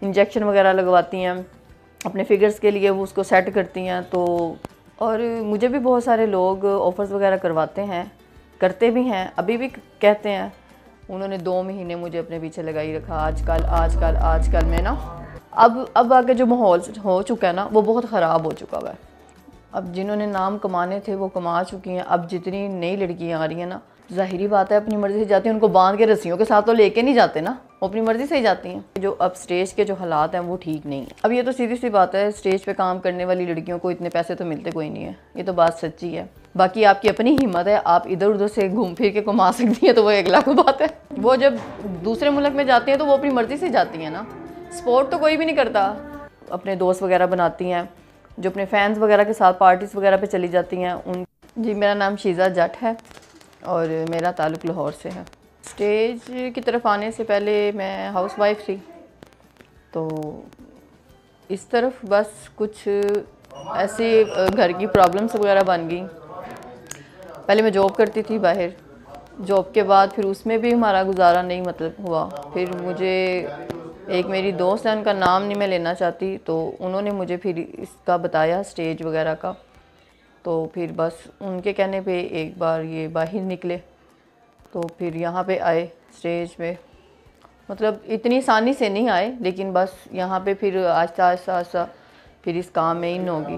Injection वगैरह लगवाती हैं अपने फिगर्स के लिए, वो उसको सेट करती हैं। तो और मुझे भी बहुत सारे लोग ऑफ़र्स वगैरह करवाते हैं, करते भी हैं, अभी भी कहते हैं। उन्होंने 2 महीने मुझे अपने पीछे लगाई रखा, आजकल मैं ना अब आगे जो माहौल हो चुका है ना, वो बहुत ख़राब हो चुका हुआ है। अब जिन्होंने नाम कमाने थे वो कमा चुकी हैं। अब जितनी नई लड़कियां आ रही हैं ना, ज़ाहिरी बात है अपनी मर्ज़ी से जाती हैं, उनको बांध के रस्सियों के साथ तो लेके नहीं जाते ना, वो अपनी मर्ज़ी से ही जाती हैं। जो अब स्टेज के जो हालात हैं वो ठीक नहीं है। अब ये तो सीधी सी बात है, स्टेज पे काम करने वाली लड़कियों को इतने पैसे तो मिलते कोई नहीं है, ये तो बात सच्ची है। बाकी आपकी अपनी हिम्मत है, आप इधर उधर से घूम फिर के कमा सकती हैं, तो वो एक लाख बात है। वो जब दूसरे मुल्क में जाती हैं तो वो अपनी मर्ज़ी से जाती हैं ना, सपोर्ट तो कोई भी नहीं करता। अपने दोस्त वगैरह बनाती हैं, जो अपने फैंस वगैरह के साथ पार्टीज़ वगैरह पे चली जाती हैं उन। जी, मेरा नाम शीज़ा जट है और मेरा ताल्लुक़ लाहौर से है। स्टेज की तरफ आने से पहले मैं हाउसवाइफ थी, तो इस तरफ बस कुछ ऐसे घर की प्रॉब्लम्स वगैरह बन गई। पहले मैं जॉब करती थी बाहर, जॉब के बाद फिर उसमें भी हमारा गुजारा नहीं मतलब हुआ। फिर मुझे एक मेरी दोस्त है, उनका नाम नहीं मैं लेना चाहती, तो उन्होंने मुझे फिर इसका बताया स्टेज वगैरह का। तो फिर बस उनके कहने पे एक बार ये बाहर निकले, तो फिर यहाँ पे आए स्टेज पे। मतलब इतनी आसानी से नहीं आए, लेकिन बस यहाँ पे फिर आहिस्ता आहिस्ता फिर इस काम में इन होगी।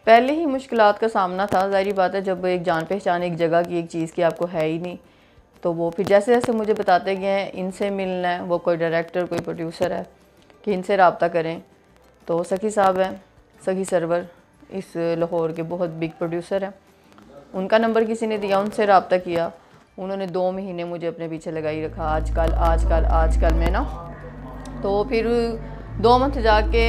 पहले ही मुश्किलात का सामना था, ज़ाहिर बात है, जब एक जान पहचान एक जगह की एक चीज़ की आपको है ही नहीं। तो वो फिर जैसे जैसे मुझे बताते गए हैं इनसे मिलना है, वो कोई डायरेक्टर कोई प्रोड्यूसर है कि इनसे रब्ता करें। तो सखी साहब हैं, सखी सरवर, इस लाहौर के बहुत बिग प्रोड्यूसर हैं, उनका नंबर किसी ने दिया, उनसे रब्ता किया। उन्होंने 2 महीने मुझे अपने पीछे लगाई रखा, आजकल मैं ना। तो फिर 2 मंथ जाके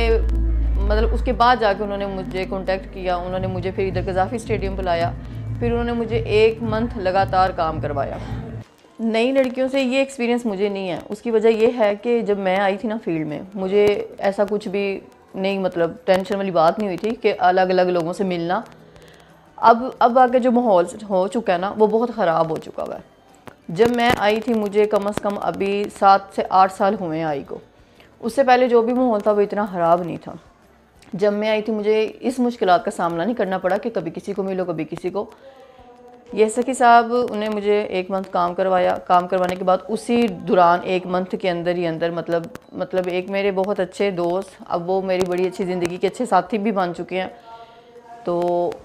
मतलब उसके बाद जाके उन्होंने मुझे कांटेक्ट किया। उन्होंने मुझे फिर इधर गजाफी स्टेडियम बुलाया, फिर उन्होंने मुझे 1 मंथ लगातार काम करवाया। नई लड़कियों से ये एक्सपीरियंस मुझे नहीं है। उसकी वजह ये है कि जब मैं आई थी ना फील्ड में, मुझे ऐसा कुछ भी नहीं, मतलब टेंशन वाली बात नहीं हुई थी कि अलग अलग लोगों से मिलना। अब आगे जो माहौल हो चुका है ना, वो बहुत ख़राब हो चुका हुआ है। जब मैं आई थी मुझे कम से कम अभी 7 से 8 साल हुए हैं आई को। उससे पहले जो भी माहौल था वो इतना ख़राब नहीं था। जब मैं आई थी मुझे इस मुश्किलात का सामना नहीं करना पड़ा कि कभी किसी को मिलो कभी किसी को। ये सखी साहब उन्हें मुझे 1 मंथ काम करवाया। काम करवाने के बाद उसी दौरान 1 मंथ के अंदर ही अंदर मतलब एक मेरे बहुत अच्छे दोस्त, अब वो मेरी बड़ी अच्छी ज़िंदगी के अच्छे साथी भी बन चुके हैं। तो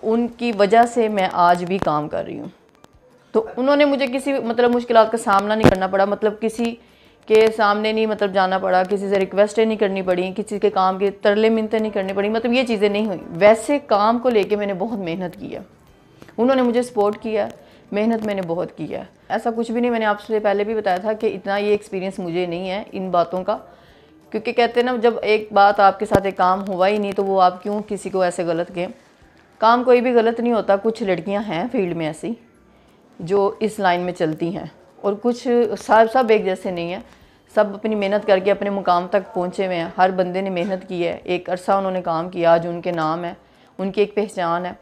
उनकी वजह से मैं आज भी काम कर रही हूँ। तो उन्होंने मुझे किसी मतलब मुश्किलात का सामना नहीं करना पड़ा, मतलब किसी के सामने नहीं मतलब जाना पड़ा, किसी से रिक्वेस्टें नहीं करनी पड़ी, किसी के काम के तरले मिन्नतें नहीं करनी पड़ी, मतलब ये चीज़ें नहीं हुई। वैसे काम को लेके मैंने बहुत मेहनत की है, उन्होंने मुझे सपोर्ट किया, मेहनत मैंने बहुत की है। ऐसा कुछ भी नहीं, मैंने आपसे पहले भी बताया था कि इतना ये एक्सपीरियंस मुझे नहीं है इन बातों का, क्योंकि कहते हैं ना जब एक बात आपके साथ एक काम हुआ ही नहीं तो वो आप क्यों किसी को ऐसे गलत कहें। काम कोई भी गलत नहीं होता। कुछ लड़कियां हैं फील्ड में ऐसी जो इस लाइन में चलती हैं, और कुछ सब एक जैसे नहीं है। सब अपनी मेहनत करके अपने मुकाम तक पहुँचे हुए हैं। हर बंदे ने मेहनत की है, एक अरसा उन्होंने काम किया, आज उनके नाम है, उनकी एक पहचान है,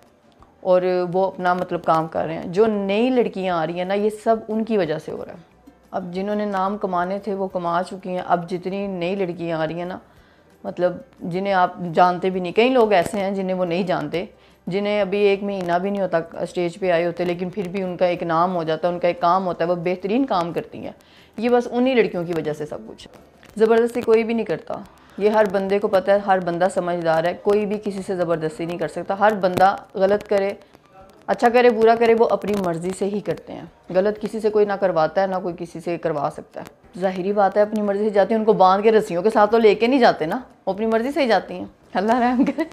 और वो अपना मतलब काम कर रहे हैं। जो नई लड़कियां आ रही हैं ना, ये सब उनकी वजह से हो रहा है। अब जिन्होंने नाम कमाने थे वो कमा चुकी हैं। अब जितनी नई लड़कियां आ रही हैं ना, मतलब जिन्हें आप जानते भी नहीं, कई लोग ऐसे हैं जिन्हें वो नहीं जानते, जिन्हें अभी 1 महीना भी नहीं होता स्टेज पे आए होते, लेकिन फिर भी उनका एक नाम हो जाता है, उनका एक काम होता है, वो बेहतरीन काम करती हैं। ये बस उन्हीं लड़कियों की वजह से सब कुछ। ज़बरदस्ती कोई भी नहीं करता, ये हर बंदे को पता है। हर बंदा समझदार है, कोई भी किसी से ज़बरदस्ती नहीं कर सकता। हर बंदा गलत करे, अच्छा करे, बुरा करे, वो अपनी मर्ज़ी से ही करते हैं। गलत किसी से कोई ना करवाता है, ना कोई किसी से करवा सकता है। ज़ाहिरी बात है अपनी मर्ज़ी से जाती हैं, उनको बांध के रस्सियों के साथ तो लेके नहीं जाते ना, वो अपनी मर्ज़ी से ही जाती हैं। अल्लाह रहम करे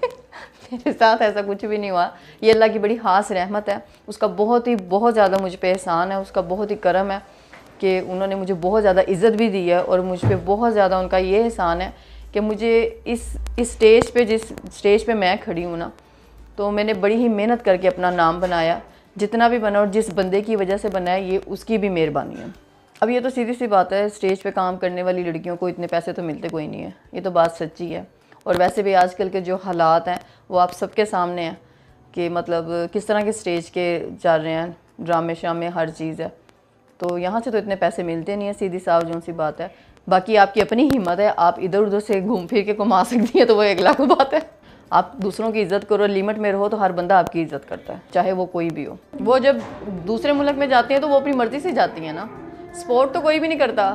मेरे साथ ऐसा कुछ भी नहीं हुआ। ये अल्लाह की बड़ी ख़ास रहमत है, उसका बहुत ज़्यादा मुझ पर एहसान है, उसका बहुत ही करम है कि उन्होंने मुझे बहुत ज़्यादा इज़्ज़त भी दी है, और मुझ पर बहुत ज़्यादा उनका ये एहसान है कि मुझे इस स्टेज पे, जिस स्टेज पे मैं खड़ी हूँ ना, तो मैंने बड़ी ही मेहनत करके अपना नाम बनाया। जितना भी बना और जिस बंदे की वजह से बना है, ये उसकी भी मेहरबानी है। अब ये तो सीधी सी बात है, स्टेज पे काम करने वाली लड़कियों को इतने पैसे तो मिलते कोई नहीं है, ये तो बात सच्ची है। और वैसे भी आजकल के जो हालात हैं वो आप सबके सामने हैं कि मतलब किस तरह के स्टेज के चल रहे हैं, ड्रामे शामे हर चीज़ है। तो यहाँ से तो इतने पैसे मिलते नहीं है, सीधी साफ जो सी बात है। बाकी आपकी अपनी हिम्मत है, आप इधर उधर से घूम फिर के कमा सकती हैं तो वो एक अलग बात है। आप दूसरों की इज़्ज़त करो, लिमिट में रहो, तो हर बंदा आपकी इज़्ज़त करता है, चाहे वो कोई भी हो। वो जब दूसरे मुल्क में जाती हैं तो वो अपनी मर्ज़ी से जाती हैं ना, सपोर्ट तो कोई भी नहीं करता।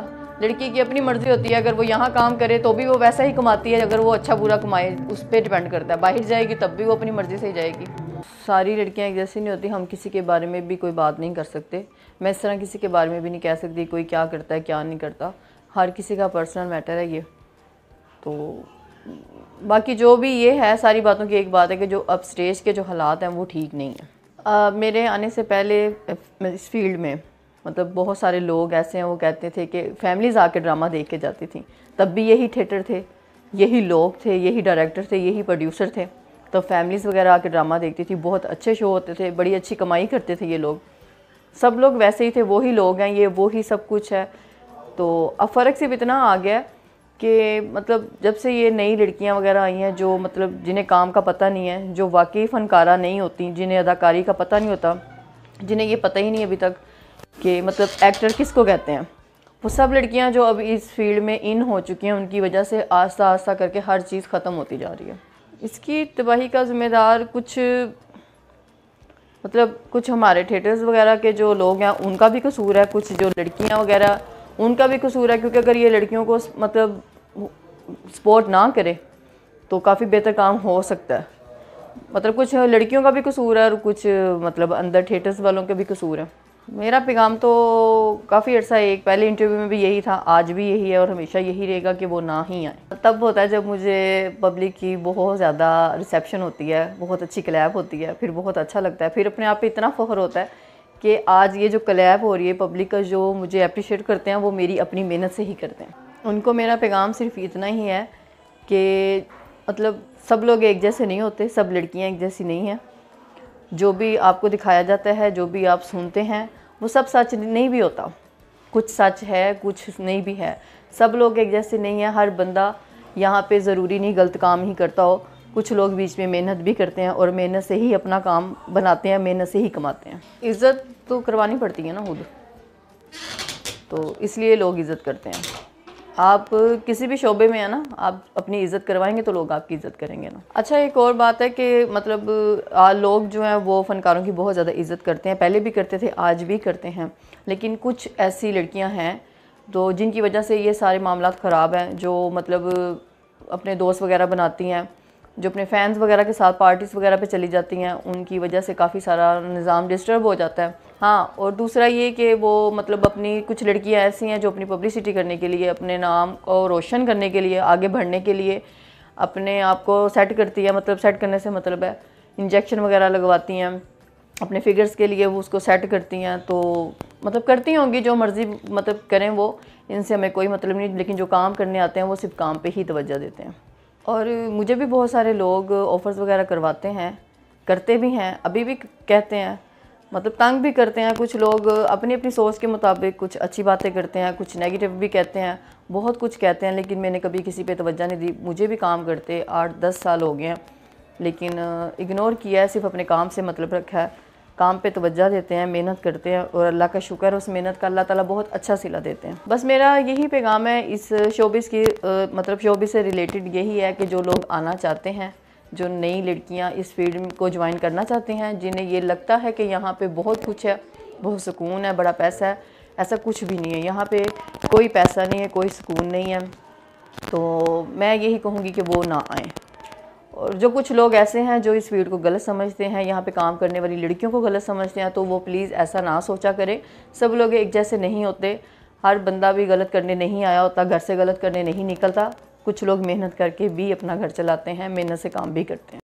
लड़की की अपनी मर्ज़ी होती है, अगर वो यहाँ काम करे तो भी वो वैसा ही कमाती है, अगर वो अच्छा बुरा कमाए उस पर डिपेंड करता है। बाहर जाएगी तब भी वो अपनी मर्ज़ी से ही जाएगी। सारी लड़कियाँ एक जैसी नहीं होती, हम किसी के बारे में भी कोई बात नहीं कर सकते। मैं इस तरह किसी के बारे में भी नहीं कह सकती कोई क्या करता है क्या नहीं करता, हर किसी का पर्सनल मैटर है ये। तो बाकी जो भी ये है, सारी बातों की एक बात है कि जो अब स्टेज के जो हालात हैं वो ठीक नहीं है। मेरे आने से पहले इस फील्ड में मतलब बहुत सारे लोग ऐसे हैं, वो कहते थे कि फैमिलीज़ आके ड्रामा देख के जाती थी, तब भी यही थिएटर थे, यही लोग थे, यही डायरेक्टर थे, यही प्रोड्यूसर थे। तो फैमिलीज़ वगैरह आके ड्रामा देखती थी, बहुत अच्छे शो होते थे, बड़ी अच्छी कमाई करते थे ये लोग। सब लोग वैसे ही थे, वही लोग हैं, ये वही सब कुछ है। तो अब फ़र्क सिर्फ इतना आ गया कि मतलब जब से ये नई लड़कियां वगैरह आई हैं, जो मतलब जिन्हें काम का पता नहीं है, जो वाकई फ़नकारा नहीं होती, जिन्हें अदाकारी का पता नहीं होता, जिन्हें ये पता ही नहीं अभी तक कि मतलब एक्टर किसको कहते हैं, वो सब लड़कियां जो अब इस फील्ड में इन हो चुकी हैं, उनकी वजह से आस्ता आस्ता करके हर चीज़ ख़त्म होती जा रही है। इसकी तबाही का ज़िम्मेदार कुछ हमारे थिएटर्स वगैरह के जो लोग हैं उनका भी कसूर है, कुछ जो लड़कियां वगैरह उनका भी कसूर है, क्योंकि अगर ये लड़कियों को मतलब सपोर्ट ना करे तो काफ़ी बेहतर काम हो सकता है। मतलब कुछ लड़कियों का भी कसूर है और कुछ मतलब अंदर थिएटर्स वालों का भी कसूर है। मेरा पैगाम तो काफ़ी अर्सा एक पहले इंटरव्यू में भी यही था, आज भी यही है और हमेशा यही रहेगा कि वो ना ही आए। तब होता है जब मुझे पब्लिक की बहुत ज़्यादा रिसेप्शन होती है, बहुत अच्छी क्लैप होती है, फिर बहुत अच्छा लगता है, फिर अपने आप पे इतना फ़ख्र होता है कि आज ये जो क्लैप हो रही है, पब्लिक का जो मुझे अप्रिशिएट करते हैं वो मेरी अपनी मेहनत से ही करते हैं। उनको मेरा पैगाम सिर्फ इतना ही है कि मतलब सब लोग एक जैसे नहीं होते, सब लड़कियां एक जैसी नहीं हैं। जो भी आपको दिखाया जाता है, जो भी आप सुनते हैं, वो सब सच नहीं भी होता, कुछ सच है कुछ नहीं भी है। सब लोग एक जैसे नहीं है, हर बंदा यहाँ पे ज़रूरी नहीं गलत काम ही करता हो, कुछ लोग बीच में मेहनत भी करते हैं और मेहनत से ही अपना काम बनाते हैं, मेहनत से ही कमाते हैं। इज़्ज़त तो करवानी पड़ती है ना खुद, तो इसलिए लोग इज़्ज़त करते हैं। आप किसी भी शोबे में है ना, आप अपनी इज़्ज़त करवाएंगे तो लोग आपकी इज़्ज़त करेंगे ना। अच्छा, एक और बात है कि मतलब लोग जो हैं वो फ़नकारों की बहुत ज़्यादा इज़्ज़त करते हैं, पहले भी करते थे, आज भी करते हैं। लेकिन कुछ ऐसी लड़कियां हैं तो जिनकी वजह से ये सारे मामलात ख़राब हैं, जो मतलब अपने दोस्त वगैरह बनाती हैं, जो अपने फैंस वगैरह के साथ पार्टीज़ वगैरह पे चली जाती हैं, उनकी वजह से काफ़ी सारा निज़ाम डिस्टर्ब हो जाता है। हाँ, और दूसरा ये कि वो मतलब अपनी कुछ लड़कियां ऐसी हैं जो अपनी पब्लिसिटी करने के लिए, अपने नाम को रोशन करने के लिए, आगे बढ़ने के लिए अपने आप को सेट करती है। मतलब सेट करने से मतलब है इंजेक्शन वगैरह लगवाती हैं अपने फिगर्स के लिए, वो उसको सेट करती हैं। तो मतलब करती होंगी जो मर्ज़ी मतलब करें, वो इनसे हमें कोई मतलब नहीं, लेकिन जो काम करने आते हैं वो सिर्फ काम पे ही तवज्जो देते हैं। और मुझे भी बहुत सारे लोग ऑफ़र्स वगैरह करवाते हैं, करते भी हैं, अभी भी कहते हैं, मतलब तंग भी करते हैं। कुछ लोग अपनी अपनी सोच के मुताबिक कुछ अच्छी बातें करते हैं, कुछ नेगेटिव भी कहते हैं, बहुत कुछ कहते हैं, लेकिन मैंने कभी किसी पे तवज्जो नहीं दी। मुझे भी काम करते 8-10 साल हो गए हैं, लेकिन इग्नोर किया है, सिर्फ अपने काम से मतलब रखा है। काम पे तवज्जो देते हैं, मेहनत करते हैं और अल्लाह का शुक्र है उस मेहनत का अल्लाह ताला बहुत अच्छा सिला देते हैं। बस मेरा यही पैगाम है इस शोबिस की मतलब शोबिस से रिलेटेड यही है कि जो लोग आना चाहते हैं, जो नई लड़कियां इस फील्ड को ज्वाइन करना चाहती हैं, जिन्हें ये लगता है कि यहाँ पे बहुत कुछ है, बहुत सुकून है, बड़ा पैसा है, ऐसा कुछ भी नहीं है। यहाँ पे कोई पैसा नहीं है, कोई सुकून नहीं है। तो मैं यही कहूँगी कि वो ना आएँ। और जो कुछ लोग ऐसे हैं जो इस फील्ड को गलत समझते हैं, यहाँ पे काम करने वाली लड़कियों को गलत समझते हैं, तो वो प्लीज़ ऐसा ना सोचा करें। सब लोग एक जैसे नहीं होते, हर बंदा भी गलत करने नहीं आया होता, घर से गलत करने नहीं निकलता। कुछ लोग मेहनत करके भी अपना घर चलाते हैं, मेहनत से काम भी करते हैं।